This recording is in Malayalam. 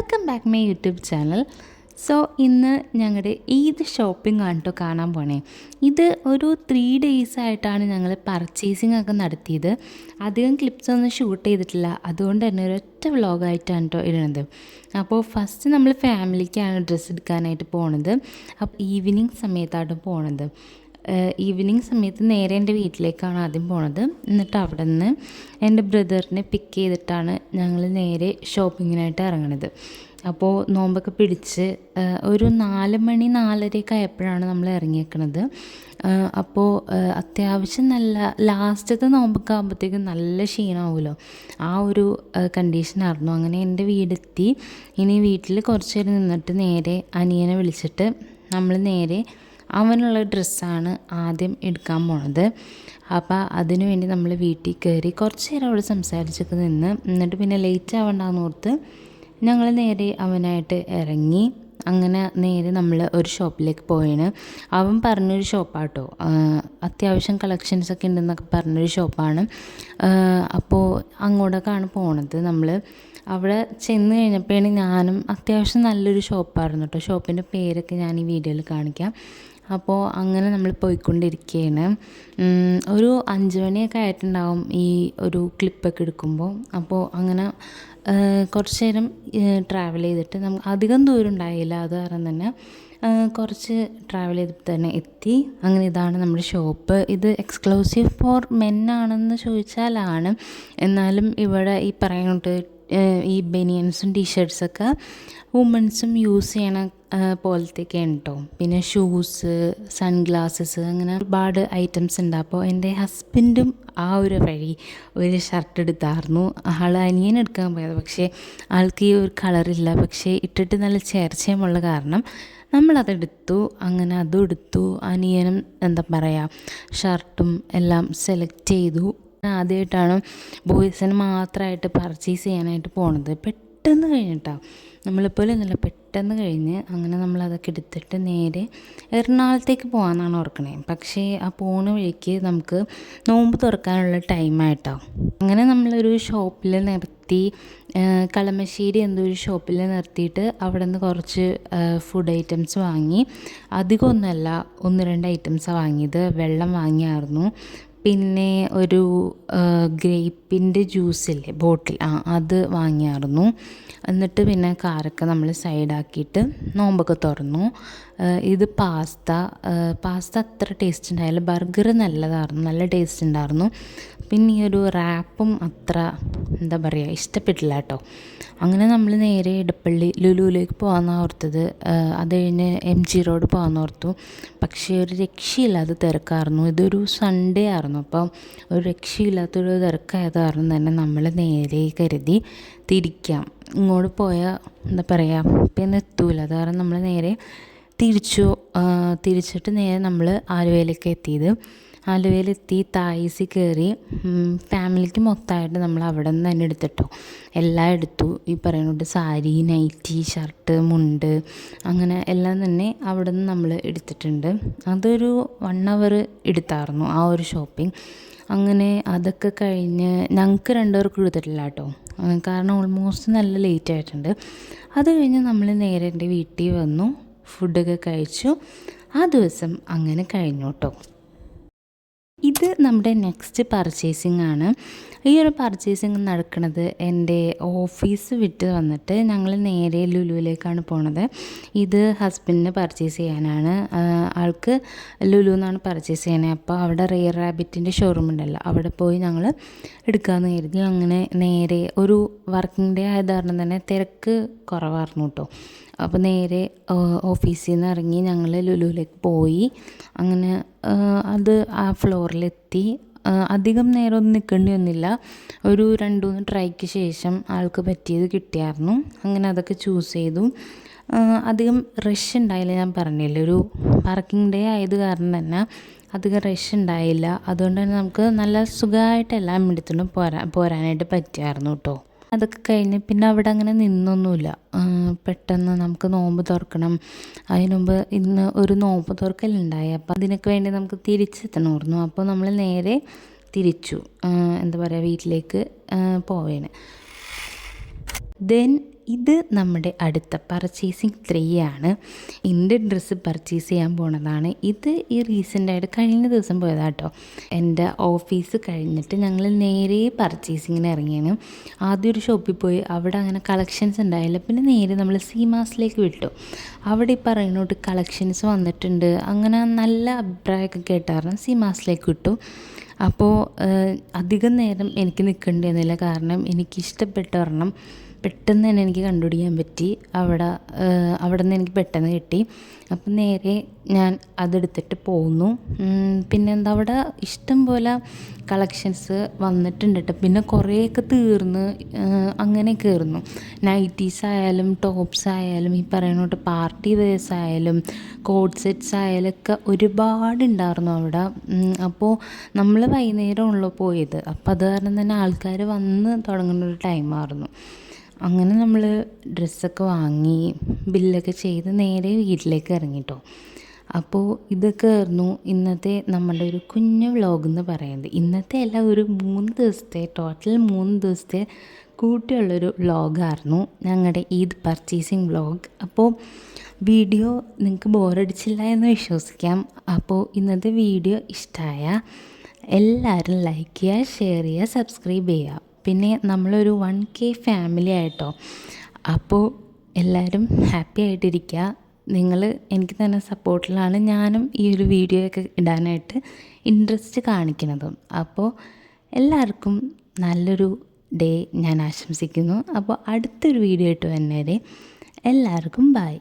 Welcome back my YouTube channel. So ഇന്ന് ഞങ്ങളുടെ ഈദ് ഷോപ്പിംഗ് ആണ് കേട്ടോ കാണാൻ പോണേ. ഇത് ഒരു 3 days ആയിട്ടാണ് ഞങ്ങൾ പർച്ചേസിങ് ഒക്കെ നടത്തിയത്. അധികം ക്ലിപ്സ് ഒന്നും ഷൂട്ട് ചെയ്തിട്ടില്ല, അതുകൊണ്ട് തന്നെ ഒരൊറ്റ വ്ളോഗായിട്ടാണ് കേട്ടോ ഇടുന്നത്. അപ്പോൾ ഫസ്റ്റ് നമ്മൾ ഫാമിലിക്കാണ് ഡ്രസ്സ് എടുക്കാനായിട്ട് പോണത്. അപ്പോൾ ഈവനിങ് സമയത്താണ് പോണത്. ഈവനിങ് സമയത്ത് നേരെ എൻ്റെ വീട്ടിലേക്കാണ് ആദ്യം പോണത്. എന്നിട്ട് അവിടെ നിന്ന് എൻ്റെ ബ്രദറിനെ പിക്ക് ചെയ്തിട്ടാണ് ഞങ്ങൾ നേരെ ഷോപ്പിങ്ങിനായിട്ട് ഇറങ്ങണത്. അപ്പോൾ നോമ്പൊക്കെ പിടിച്ച് ഒരു 4 മണി 4:30 ആയപ്പോഴാണ് നമ്മൾ ഇറങ്ങിയേക്കണത്. അപ്പോൾ അത്യാവശ്യം നല്ല ലാസ്റ്റത്തെ നോമ്പൊക്കെ ആകുമ്പോഴത്തേക്കും നല്ല ക്ഷീണമാവുമല്ലോ, ആ ഒരു കണ്ടീഷനായിരുന്നു. അങ്ങനെ എൻ്റെ വീടെത്തി. ഇനി വീട്ടിൽ കുറച്ച് നേരം നിന്നിട്ട് നേരെ അനിയനെ വിളിച്ചിട്ട് നമ്മൾ നേരെ അവനുള്ള ഡ്രസ്സാണ് ആദ്യം എടുക്കാൻ പോണത്. അപ്പോൾ അതിനു വേണ്ടി നമ്മൾ വീട്ടിൽ കയറി കുറച്ച് നേരം അവിടെ സംസാരിച്ചൊക്കെ നിന്ന്, എന്നിട്ട് പിന്നെ ലേറ്റ് ആവണ്ടെന്ന് ഓർത്ത് ഞങ്ങൾ നേരെ അവനായിട്ട് ഇറങ്ങി. അങ്ങനെ നേരെ നമ്മൾ ഒരു ഷോപ്പിലേക്ക് പോയാണ്. അവൻ പറഞ്ഞൊരു ഷോപ്പാട്ടോ, അത്യാവശ്യം കളക്ഷൻസൊക്കെ ഉണ്ടെന്നൊക്കെ പറഞ്ഞൊരു ഷോപ്പാണ്. അപ്പോൾ അങ്ങോട്ടേക്കാണ് പോണത്. നമ്മൾ അവിടെ ചെന്ന് കഴിഞ്ഞപ്പോഴാണ് ഞാനും, അത്യാവശ്യം നല്ലൊരു ഷോപ്പായിരുന്നു കേട്ടോ. ഷോപ്പിൻ്റെ പേരൊക്കെ ഞാൻ ഈ വീഡിയോയിൽ കാണിക്കാം. അപ്പോൾ അങ്ങനെ നമ്മൾ പോയിക്കൊണ്ടിരിക്കുകയാണ്. ഒരു 5 മണിയൊക്കെ ആയിട്ടുണ്ടാവും ഈ ഒരു ക്ലിപ്പൊക്കെ എടുക്കുമ്പോൾ. അപ്പോൾ അങ്ങനെ കുറച്ച് നേരം ട്രാവൽ ചെയ്തിട്ട് നമുക്ക് അധികം ദൂരം ഉണ്ടായില്ല, അത് കാരണം തന്നെ കുറച്ച് ട്രാവൽ ചെയ്തിട്ട് തന്നെ എത്തി. അങ്ങനെ ഇതാണ് നമ്മുടെ ഷോപ്പ്. ഇത് എക്സ്ക്ലൂസീവ് ഫോർ മെൻ ആണെന്ന് ചോദിച്ചാലാണ്, എന്നാലും ഇവിടെ ഈ പറയുന്നത് ഈ ബനിയൻസും ടീഷർട്ട്സൊക്കെ വുമൻസും യൂസ് ചെയ്യണ പോലത്തെയൊക്കെയാണ് കേട്ടോ. പിന്നെ ഷൂസ്, സൺഗ്ലാസസ്, അങ്ങനെ ഒരുപാട് ഐറ്റംസ് ഉണ്ട്. അപ്പോൾ എൻ്റെ ഹസ്ബൻഡും ആ ഒരു വഴി ഒരു ഷർട്ട് എടുത്തായിരുന്നു. ആൾ അനിയൻ എടുക്കാൻ പോയത്, പക്ഷേ ആൾക്ക് ഈ ഒരു കളറില്ല, പക്ഷേ ഇട്ടിട്ട് നല്ല ചേർച്ചയുമുള്ള കാരണം നമ്മളതെടുത്തു. അങ്ങനെ അതും എടുത്തു. അനിയനും എന്താ പറയുക, ഷർട്ടും എല്ലാം സെലക്ട് ചെയ്തു. ആദ്യമായിട്ടാണ് ബോയ്സിന് മാത്രമായിട്ട് പർച്ചേസ് ചെയ്യാനായിട്ട് പോണത്. പെട്ടെന്ന് കഴിഞ്ഞിട്ടാണ്, നമ്മളെപ്പോലെ ഒന്നുമില്ല, പെട്ടെന്ന് കഴിഞ്ഞ്. അങ്ങനെ നമ്മളതൊക്കെ എടുത്തിട്ട് നേരെ എറണാകുളത്തേക്ക് പോകാമെന്നാണ് ഓർക്കണേ. പക്ഷേ ആ പോണ വഴിക്ക് നമുക്ക് നോമ്പ് തുറക്കാനുള്ള ടൈമായിട്ടാവും. അങ്ങനെ നമ്മളൊരു ഷോപ്പിൽ നിർത്തി, കളമശ്ശേരി എന്തോ ഒരു ഷോപ്പിൽ നിർത്തിയിട്ട് അവിടെ നിന്ന് കുറച്ച് ഫുഡ് ഐറ്റംസ് വാങ്ങി. അധികമൊന്നുമല്ല, 1-2 ഐറ്റംസാണ് വാങ്ങിയത്. വെള്ളം വാങ്ങിയായിരുന്നു, പിന്നെ ഒരു ഗ്രേപ്പിൻ്റെ ജ്യൂസില്ലേ ബോട്ടിൽ, അത് വാങ്ങിയായിരുന്നു. എന്നിട്ട് പിന്നെ കാറൊക്കെ നമ്മൾ സൈഡാക്കിയിട്ട് നോമ്പൊക്കെ തുറന്നു. ഇത് പാസ്ത അത്ര ടേസ്റ്റ് ഉണ്ടായില്ല. ബർഗർ നല്ലതായിരുന്നു, നല്ല ടേസ്റ്റ് ഉണ്ടായിരുന്നു. പിന്നെ ഈ ഒരു റാപ്പും അത്ര എന്താ പറയുക ഇഷ്ടപ്പെട്ടില്ല കേട്ടോ. അങ്ങനെ നമ്മൾ നേരെ ഇടപ്പള്ളി ലുലുവിലേക്ക് പോകാമെന്നാണ് ഓർത്തത്. അത് കഴിഞ്ഞ് MG റോഡ് പോകാമെന്ന് ഓർത്തു. പക്ഷേ ഒരു രക്ഷയില്ലാത്ത തിരക്കായിരുന്നു. ഇതൊരു സൺഡേ ആയിരുന്നു, അപ്പം ഒരു രക്ഷയില്ലാത്തൊരു തിരക്കായത് കാരണം തന്നെ നമ്മൾ നേരെ കരുതി തിരിക്കാം, ഇങ്ങോട്ട് പോയാൽ എന്താ പറയുക പിന്നെ എത്തൂല. അത് കാരണം നമ്മൾ നേരെ തിരിച്ചിട്ട് നേരെ നമ്മൾ ആലുവയിലേക്ക് എത്തിയത്. ആലുവയിലെത്തി തായ്സി കയറി. ഫാമിലിക്ക് മൊത്തമായിട്ട് നമ്മൾ അവിടെ നിന്ന് തന്നെ എടുത്തിട്ടോ, എല്ലാം എടുത്തു. ഈ പറയുന്നുണ്ട് സാരി, നൈറ്റി, ഷർട്ട്, മുണ്ട്, അങ്ങനെ എല്ലാം തന്നെ അവിടെ നിന്ന് നമ്മൾ എടുത്തിട്ടുണ്ട്. അതൊരു 1 hour എടുത്തായിരുന്നു ആ ഒരു ഷോപ്പിംഗ്. അങ്ങനെ അതൊക്കെ കഴിഞ്ഞ് ഞങ്ങൾക്ക് 2 പേർക്കും എടുത്തിട്ടില്ല കേട്ടോ, കാരണം ഓൾമോസ്റ്റ് നല്ല ലേറ്റ് ആയിട്ടുണ്ട്. അത് കഴിഞ്ഞ് നമ്മൾ നേരെ എൻ്റെ വീട്ടിൽ വന്നു, ഫുഡൊക്കെ കഴിച്ചു. ആ ദിവസം അങ്ങനെ കഴിഞ്ഞു കേട്ടോ. ഇത് നമ്മുടെ നെക്സ്റ്റ് പർച്ചേസിങ് ആണ്. ഈ ഒരു പർച്ചേസിങ് നടക്കുന്നത് എൻ്റെ ഓഫീസ് വിട്ട് വന്നിട്ട് ഞങ്ങൾ നേരെ ലുലുവിലേക്കാണ് പോണത്. ഇത് ഹസ്ബൻഡിന് പർച്ചേസ് ചെയ്യാനാണ്. ആൾക്ക് ലുലു എന്നാണ് പർച്ചേസ് ചെയ്യണത്. അപ്പോൾ അവിടെ റെയർ റാബിറ്റിൻ്റെ ഷോറൂം ഉണ്ടല്ലോ, അവിടെ പോയി ഞങ്ങൾ എടുക്കാമെന്ന് കരുതി. അങ്ങനെ നേരെ ഒരു വർക്കിംഗ് ഡേ ആയത് കാരണം തന്നെ തിരക്ക് കുറവായിരുന്നു കേട്ടോ. അപ്പോൾ നേരെ ഓഫീസിൽ നിന്ന് ഇറങ്ങി ഞങ്ങൾ ലുലുവിലേക്ക് പോയി. അങ്ങനെ അത് ആ ഫ്ലോറിലെത്തി. അധികം നേരമൊന്നും നിൽക്കേണ്ടി വന്നില്ല. ഒരു 2-3 ട്രൈക്ക് ശേഷം ആൾക്ക് പറ്റിയത് കിട്ടിയായിരുന്നു. അങ്ങനെ അതൊക്കെ ചൂസ് ചെയ്തു. അധികം റഷ് ഉണ്ടായില്ല, ഞാൻ പറഞ്ഞില്ല, ഒരു വർക്കിംഗ് ഡേ ആയത് കാരണം തന്നെ അധികം റഷ് ഉണ്ടായില്ല. അതുകൊണ്ട് തന്നെ നമുക്ക് നല്ല സുഖമായിട്ട് എല്ലാം എടുത്തുകൊണ്ട് പോരാനായിട്ട് പറ്റിയായിരുന്നു കേട്ടോ. അതൊക്കെ കഴിഞ്ഞ് പിന്നെ അവിടെ അങ്ങനെ നിന്നൊന്നുമില്ല. പെട്ടെന്ന് നമുക്ക് നോമ്പ് തുറക്കണം, അതിന് മുമ്പ് ഇന്ന് ഒരു നോമ്പ് തുറക്കലുണ്ടായി. അപ്പോൾ അതിനൊക്കെ വേണ്ടി നമുക്ക് തിരിച്ചെത്തണമായിരുന്നു. അപ്പോൾ നമ്മൾ നേരെ തിരിച്ചു എന്താ പറയുക വീട്ടിലേക്ക് പോവേണ്. ദെൻ ഇത് നമ്മുടെ അടുത്ത പർച്ചേസിങ് 3 ആണ്. എൻ്റെ ഡ്രസ്സ് പർച്ചേസ് ചെയ്യാൻ പോണതാണ്. ഇത് ഈ റീസെൻ്റായിട്ട് കഴിഞ്ഞ ദിവസം പോയതാട്ടോ. എൻ്റെ ഓഫീസ് കഴിഞ്ഞിട്ട് ഞങ്ങൾ നേരെ പർച്ചേസിങ്ങിന് ഇറങ്ങിയാണ്. ആദ്യം ഒരു ഷോപ്പിൽ പോയി, അവിടെ അങ്ങനെ കളക്ഷൻസ് ഉണ്ടായില്ല. പിന്നെ നേരെ നമ്മൾ സീമാസിലേക്ക് വിട്ടു. അവിടെ ഈ പറയുന്നോട്ട് കളക്ഷൻസ് വന്നിട്ടുണ്ട്, അങ്ങനെ നല്ല അഭിപ്രായമൊക്കെ കേട്ടായിരുന്നു. സീമാസിലേക്ക് വിട്ടു. അപ്പോൾ അധികം നേരം എനിക്ക് നിൽക്കേണ്ടി വന്നില്ല, കാരണം എനിക്കിഷ്ടപ്പെട്ട ഒരെണ്ണം പെട്ടെന്ന് തന്നെ എനിക്ക് കണ്ടുപിടിക്കാൻ പറ്റി. അവിടെ നിന്ന് എനിക്ക് പെട്ടെന്ന് കിട്ടി. അപ്പം നേരെ ഞാൻ അതെടുത്തിട്ട് പോന്നു. പിന്നെന്താ, അവിടെ ഇഷ്ടം പോലെ കളക്ഷൻസ് വന്നിട്ടുണ്ട് കേട്ടോ. പിന്നെ കുറേയൊക്കെ തീർന്ന് അങ്ങനെയൊക്കെ ആയിരുന്നു. നൈറ്റീസ് ആയാലും ടോപ്സ് ആയാലും ഈ പറയുന്നോട്ട് പാർട്ടി വെയേഴ്സ് ആയാലും കോഡ് സെറ്റ്സ് ആയാലും ഒക്കെ ഒരുപാടുണ്ടായിരുന്നു അവിടെ. അപ്പോൾ നമ്മൾ വൈകുന്നേരമാണല്ലോ പോയത്, അപ്പോൾ അത് കാരണം തന്നെ ആൾക്കാർ വന്ന് തുടങ്ങുന്ന ഒരു ടൈമായിരുന്നു. അങ്ങനെ നമ്മൾ ഡ്രസ്സൊക്കെ വാങ്ങി ബില്ലൊക്കെ ചെയ്ത് നേരെ വീട്ടിലേക്ക് ഇറങ്ങിട്ടോ. അപ്പോൾ ഇതൊക്കെ ആയിരുന്നു ഇന്നത്തെ നമ്മുടെ ഒരു കുഞ്ഞു വ്ളോഗ് എന്ന് പറയുന്നത്. ഇന്നത്തെ അല്ല, ഒരു 3 ദിവസത്തെ ടോട്ടൽ 3 ദിവസത്തെ കൂട്ടിയുള്ളൊരു വ്ളോഗായിരുന്നു ഞങ്ങളുടെ ഈദ് പർച്ചേസിങ് വ്ളോഗ്. അപ്പോൾ വീഡിയോ നിങ്ങൾക്ക് ബോറടിച്ചില്ല എന്ന് വിശ്വസിക്കാം. അപ്പോൾ ഇന്നത്തെ വീഡിയോ ഇഷ്ടമായ എല്ലാവരും ലൈക്ക് ചെയ്യുക, ഷെയർ ചെയ്യുക, സബ്സ്ക്രൈബ് ചെയ്യുക. പിന്നെ നമ്മളൊരു 1K ഫാമിലി ആയിട്ടോ. അപ്പോൾ എല്ലാവരും ഹാപ്പി ആയിട്ടിരിക്കുക. നിങ്ങൾ എനിക്ക് തന്നെ സപ്പോർട്ടിലാണ് ഞാനും ഈ ഒരു വീഡിയോ ഒക്കെ ഇടാനായിട്ട് ഇൻട്രസ്റ്റ് കാണിക്കുന്നതും. അപ്പോൾ എല്ലാവർക്കും നല്ലൊരു ഡേ ഞാൻ ആശംസിക്കുന്നു. അപ്പോൾ അടുത്തൊരു വീഡിയോ ആയിട്ട് വരുന്നവരെ എല്ലാവർക്കും ബൈ.